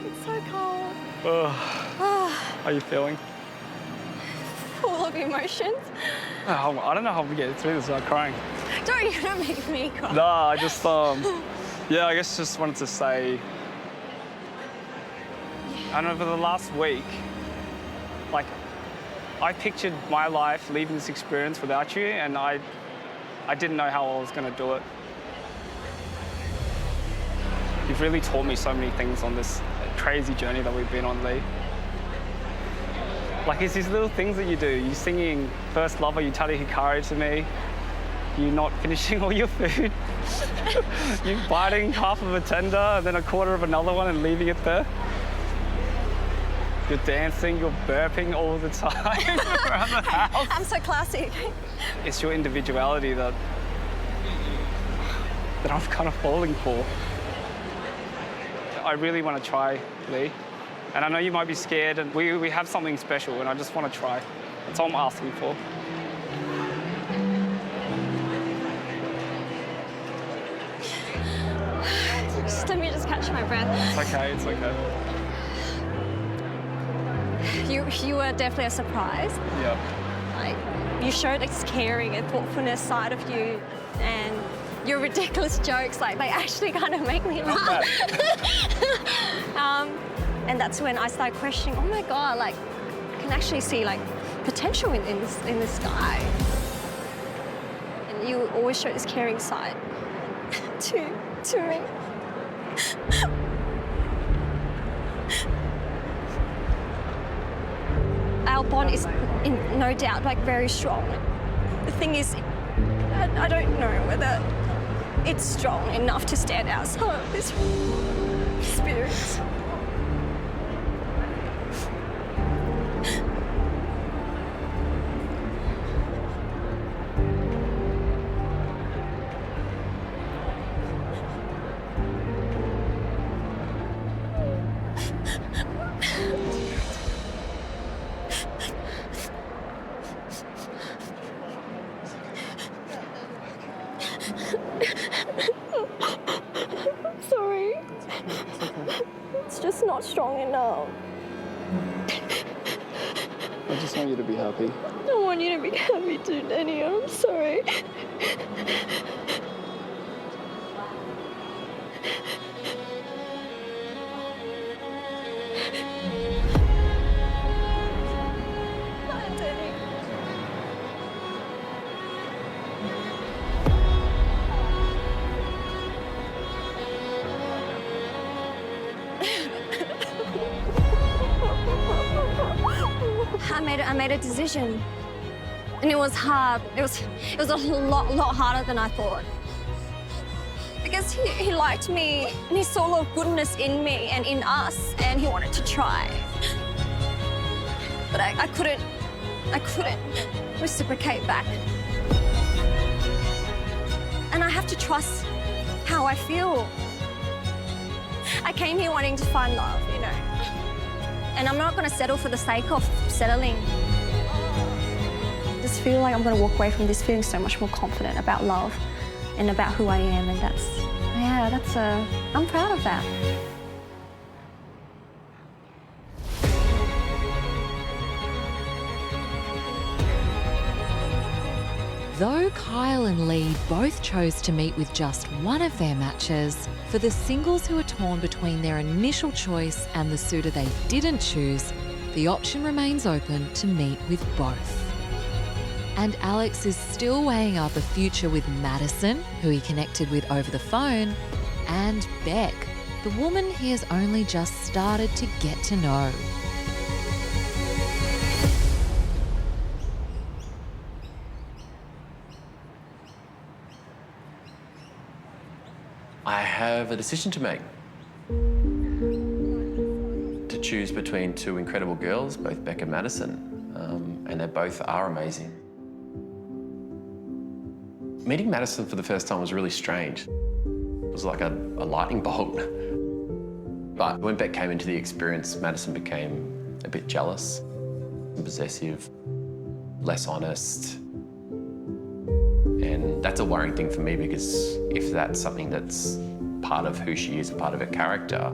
It's so cold. How are you feeling? Full of emotions. Oh, I don't know how we get through this without crying. Don't even make me cry. No, I just, yeah, I guess just wanted to say, I don't know, for the last week, like, I pictured my life leaving this experience without you, and I didn't know how I was going to do it. You've really taught me so many things on this crazy journey that we've been on, Lee. Like, it's these little things that you do. You singing First Lover, you telling Hikari to me, you not finishing all your food, you biting half of a tender and then a quarter of another one and leaving it there. You're dancing, you're burping all the time around the house. I'm so classic. It's your individuality that I'm kind of falling for. I really want to try, Lee. And I know you might be scared, and we have something special, and I just want to try. That's all I'm asking for. Let me just catch my breath. It's okay, it's okay. You were definitely a surprise. Yeah. Like, you showed this caring and thoughtfulness side of you, and your ridiculous jokes, like, they actually kind of make me laugh. And that's when I started questioning, oh my God, like, I can actually see, like, potential in this guy. And you always show this caring side to me. Our bond is, in no doubt, like, very strong. The thing is, I don't know whether it's strong enough to stand outside of this experience. I'm sorry. It's just not strong enough. I just want you to be happy. I want you to be happy too, Danny. I'm sorry. I made a decision, and it was hard. It was a lot harder than I thought. Because he liked me, and he saw a lot of goodness in me and in us, and he wanted to try. But I couldn't reciprocate back. And I have to trust how I feel. I came here wanting to find love, you know. And I'm not going to settle for the sake of settling. I just feel like I'm going to walk away from this feeling so much more confident about love and about who I am, and I'm proud of that. Though Kyle and Lee both chose to meet with just one of their matches, for the singles who are torn between their initial choice and the suitor they didn't choose, the option remains open to meet with both. And Alex is still weighing up a future with Madison, who he connected with over the phone, and Beck, the woman he has only just started to get to know. I have a decision to make. To choose between two incredible girls, both Beck and Madison, and they both are amazing. Meeting Madison for the first time was really strange. It was like a lightning bolt. But when Beck came into the experience, Madison became a bit jealous, possessive, less honest. And that's a worrying thing for me, because if that's something that's part of who she is, a part of her character,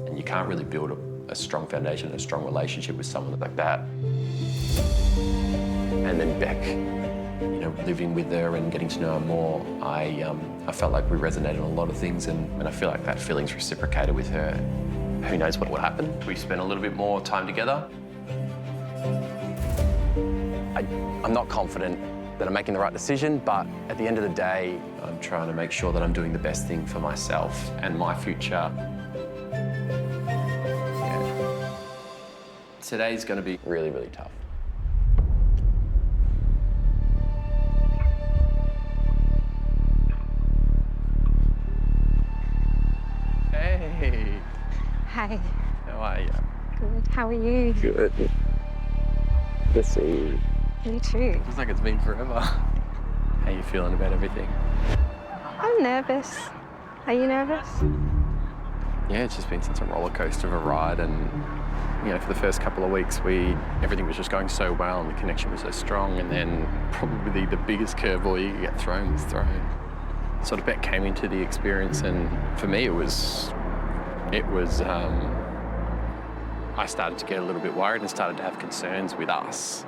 and you can't really build a strong foundation, a strong relationship with someone like that. And then Beck, you know, living with her and getting to know her more, I felt like we resonated on a lot of things, and I feel like that feeling's reciprocated with her. Who knows what will happen? We spent a little bit more time together. I'm not confident that I'm making the right decision, but at the end of the day, I'm trying to make sure that I'm doing the best thing for myself and my future. Yeah. Today's going to be really, really tough. Hey. Hey. How are you? Good. How are you? Good. Good to see you. Me too. Feels like it's been forever. How are you feeling about everything? I'm nervous. Are you nervous? Yeah, it's just been such a roller coaster of a ride, and you know, for the first couple of weeks, everything was just going so well, and the connection was so strong, and then probably the biggest curveball you could get thrown was thrown. Sort of Beck came into the experience, and for me, it was. I started to get a little bit worried and started to have concerns with us.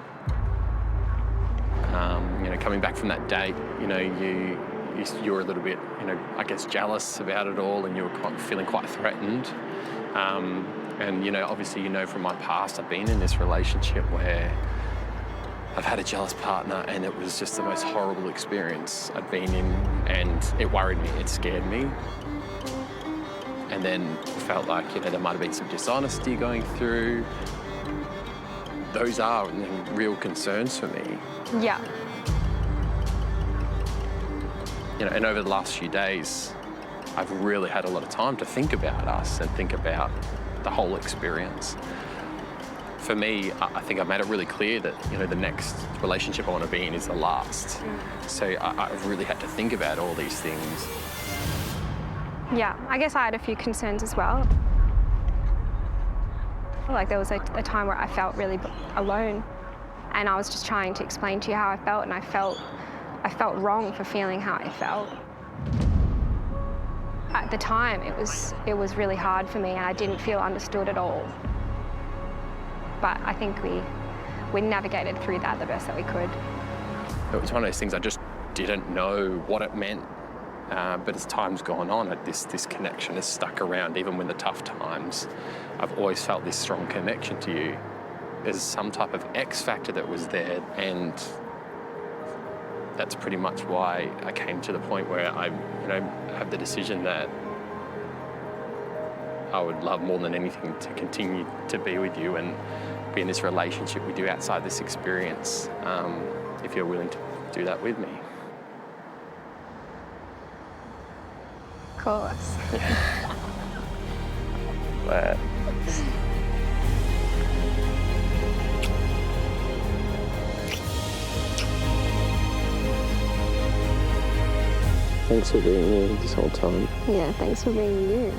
You know, coming back from that date, you know, you were a little bit, you know, I guess jealous about it all, and you were feeling quite threatened. And, you know, obviously, you know, from my past, I've been in this relationship where I've had a jealous partner, and it was just the most horrible experience I'd been in, and it worried me, it scared me. And then felt like, you know, there might have been some dishonesty going through. Those are real concerns for me. Yeah. You know, and over the last few days, I've really had a lot of time to think about us and think about the whole experience. For me, I think I've made it really clear that, you know, the next relationship I want to be in is the last. So I've really had to think about all these things. Yeah, I guess I had a few concerns as well. Like there was a time where I felt really alone, and I was just trying to explain to you how I felt, and I felt I felt wrong for feeling how I felt. At the time, it was really hard for me and I didn't feel understood at all. But I think we navigated through that the best that we could. It was one of those things I just didn't know what it meant. But as time's gone on, this connection has stuck around even when the tough times. I've always felt this strong connection to you. There's some type of X factor that was there, and that's pretty much why I came to the point where I, have the decision that I would love more than anything to continue to be with you and be in this relationship with you outside this experience, if you're willing to do that with me. Of course. Glad. Thanks for being here this whole time. Yeah, thanks for being you.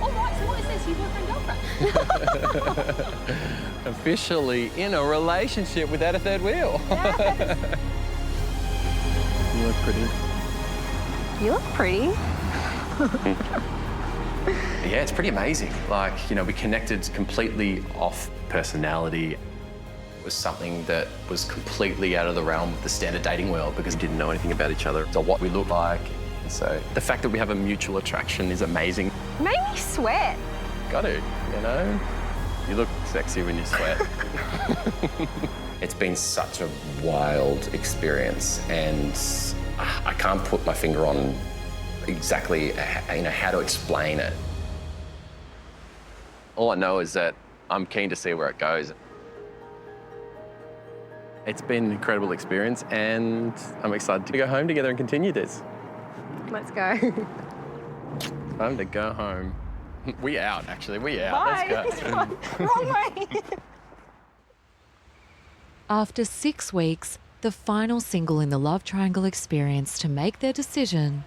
All right, so what is this? You boyfriend, girlfriend? Officially in a relationship without a third wheel. Yes. You look pretty. You look pretty. Yeah, it's pretty amazing. Like, we connected completely off personality. It was something that was completely out of the realm of the standard dating world because we didn't know anything about each other or what we look like. And so the fact that we have a mutual attraction is amazing. Made me sweat. Got to, You look sexy when you sweat. It's been such a wild experience, and I can't put my finger on exactly, how to explain it. All I know is that I'm keen to see where it goes. It's been an incredible experience, and I'm excited to go home together and continue this. Let's go. Time to go home. We out, actually. We out. Bye. Let's go. Wrong way. After 6 weeks, the final single in the love triangle experience to make their decision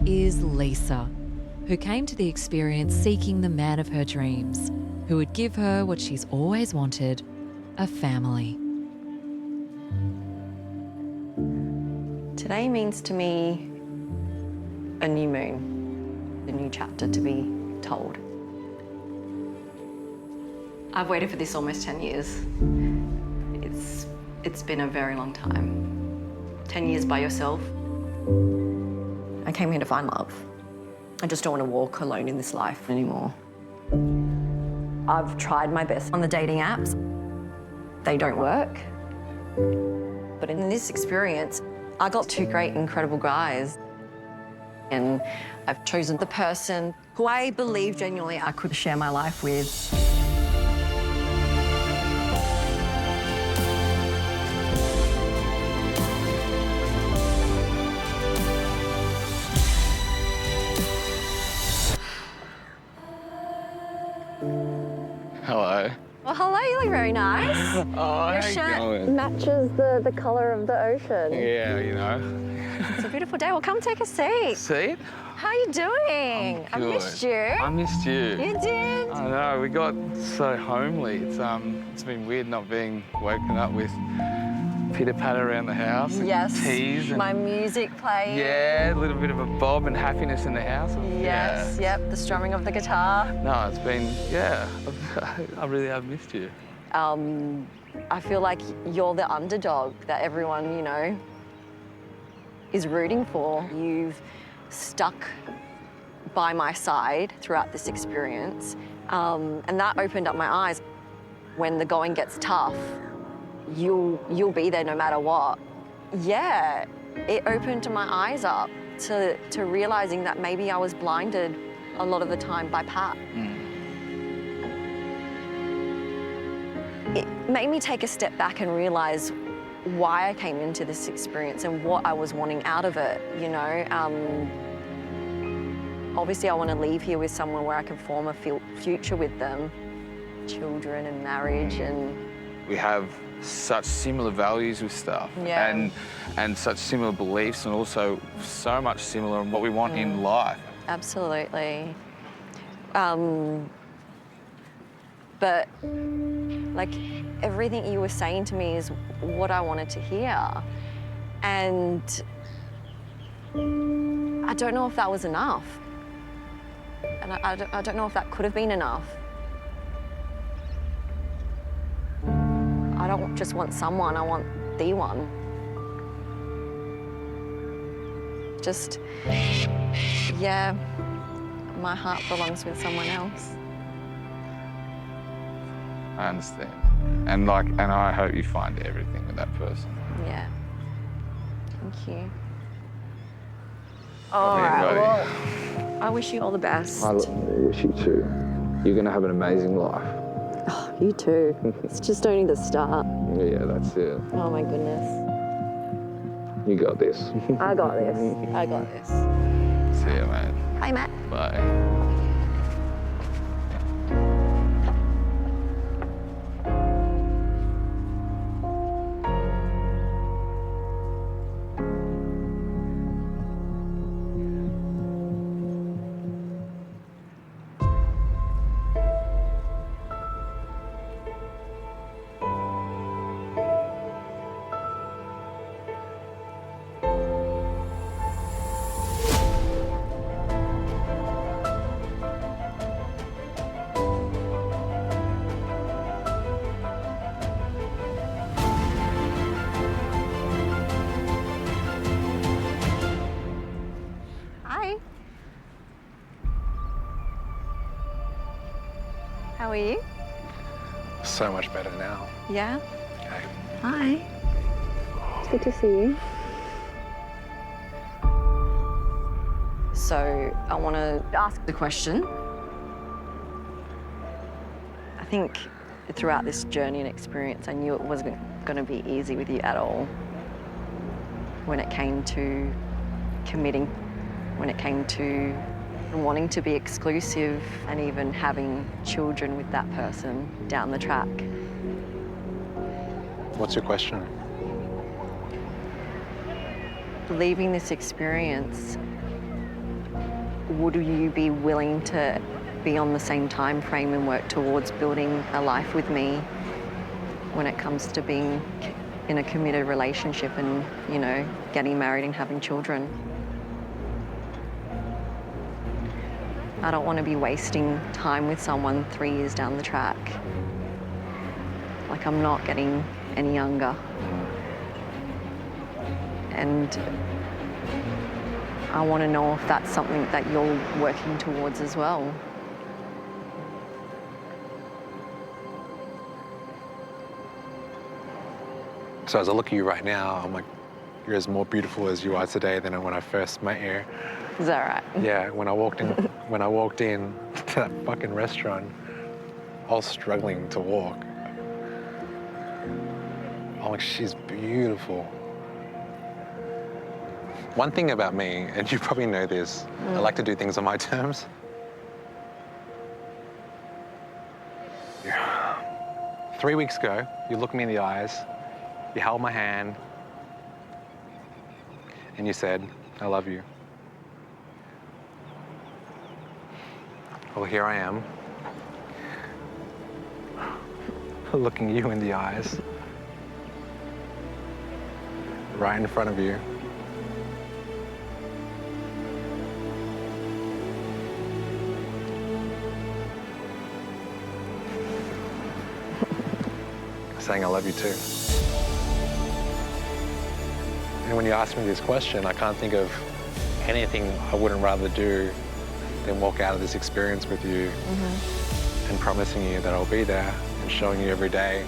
is Lisa, who came to the experience seeking the man of her dreams, who would give her what she's always wanted, a family. Today means to me a new moon, a new chapter to be told. I've waited for this almost 10 years. It's been a very long time. 10 years by yourself. I came here to find love. I just don't want to walk alone in this life anymore. I've tried my best on the dating apps. They don't work. But in this experience, I got 2 great, incredible guys. And I've chosen the person who I believe genuinely I could share my life with. Hello. Well, hello, you look very nice. Oh, how Your you shirt going? matches the colour of the ocean. Yeah, It's a beautiful day. Well, come take a seat. Seat? How are you doing? I missed you. I missed you. You did? I know, we got so homely. It's been weird not being woken up with pitter-patter around the house. And Yes. teas and My music playing. yeah, a little bit of a bob and happiness in the house. Yes, yep, the strumming of the guitar. No, it's been, I really have missed you. I feel like you're the underdog that everyone, is rooting for. You've stuck by my side throughout this experience, and that opened up my eyes. When the going gets tough, you'll be there no matter what. Yeah, it opened my eyes up to realizing that maybe I was blinded a lot of the time by Pat. It made me take a step back and realize why I came into this experience and what I was wanting out of it, Obviously, I want to leave here with someone where I can form a future with them, children and marriage and... We have such similar values with stuff and such similar beliefs and also so much similar in what we want in life. Absolutely. But, everything you were saying to me is what I wanted to hear. And I don't know if that was enough. And I don't know if that could have been enough. I don't just want someone, I want the one. Just, yeah, my heart belongs with someone else. I understand. And I hope you find everything with that person. Yeah. Thank you. Love All you, right, buddy. well, I wish you all the best. I wish you too. You're gonna have an amazing life. Oh, you too. It's just only the start. Yeah, that's it. Oh my goodness. You got this. I got this. I got this. See ya, man. Bye, Matt. Bye. Hi. How are you? So much better now. Yeah? Okay. Hi. It's good to see you. So I want to ask the question. I think throughout this journey and experience, I knew it wasn't going to be easy with you at all. When it came to committing, when it came to wanting to be exclusive and even having children with that person down the track. What's your question? Leaving this experience, would you be willing to be on the same time frame and work towards building a life with me when it comes to being in a committed relationship and, you know, getting married and having children? I don't want to be wasting time with someone 3 years down the track. Like, I'm not getting any younger. And I want to know if that's something that you're working towards as well. So as I look at you right now, I'm like, you're as more beautiful as you are today than when I first met you. Is that right? Yeah, when I walked in to that fucking restaurant, I was struggling to walk. I'm like, she's beautiful. One thing about me, and you probably know this, I like to do things on my terms. 3 weeks ago, you looked me in the eyes, you held my hand, and you said, I love you. Well, here I am, looking you in the eyes, right in front of you. Saying I love you too. And when you ask me this question, I can't think of anything I wouldn't rather do than walk out of this experience with you and promising you that I'll be there and showing you every day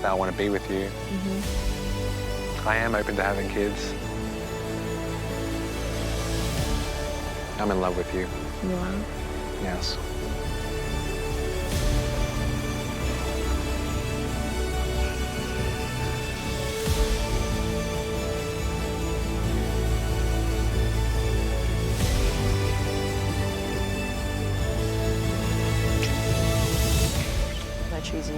that I want to be with you. I am open to having kids. I'm in love with you. You are? Yes. I choose you.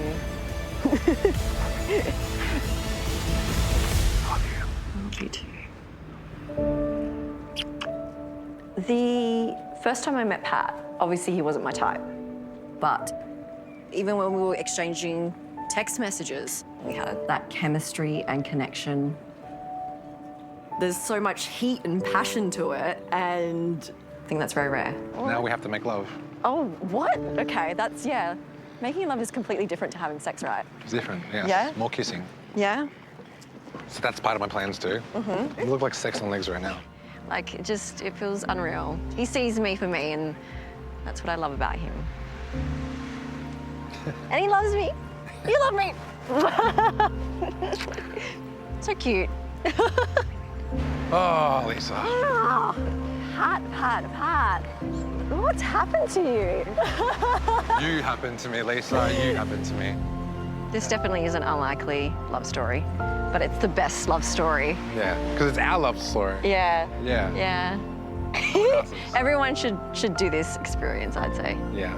Love you. Love you too. The first time I met Pat, obviously he wasn't my type, but even when we were exchanging text messages. We had that chemistry and connection. There's so much heat and passion to it, and I think that's very rare. Now we have to make love. Oh, what? Okay, that's, yeah. Making love is completely different to having sex, right? It's different, yes. Yeah? More kissing. Yeah? So that's part of my plans too. Mm-hmm. You look like sex on legs right now. Like, it feels unreal. He sees me for me, and that's what I love about him. And he loves me. You love me. So cute. Oh, Lisa. Ah, Pat. What's happened to you? You happened to me, Lisa. You happened to me. This definitely is an unlikely love story, but it's the best love story. Yeah, because it's our love story. Yeah. Yeah. Yeah. Everyone should do this experience, I'd say. Yeah.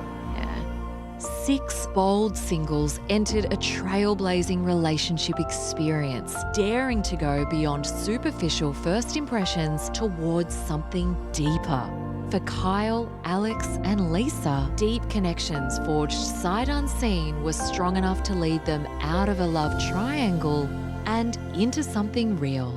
6 bold singles entered a trailblazing relationship experience, daring to go beyond superficial first impressions towards something deeper. For Kyle, Alex, and Lisa, deep connections forged sight unseen were strong enough to lead them out of a love triangle and into something real.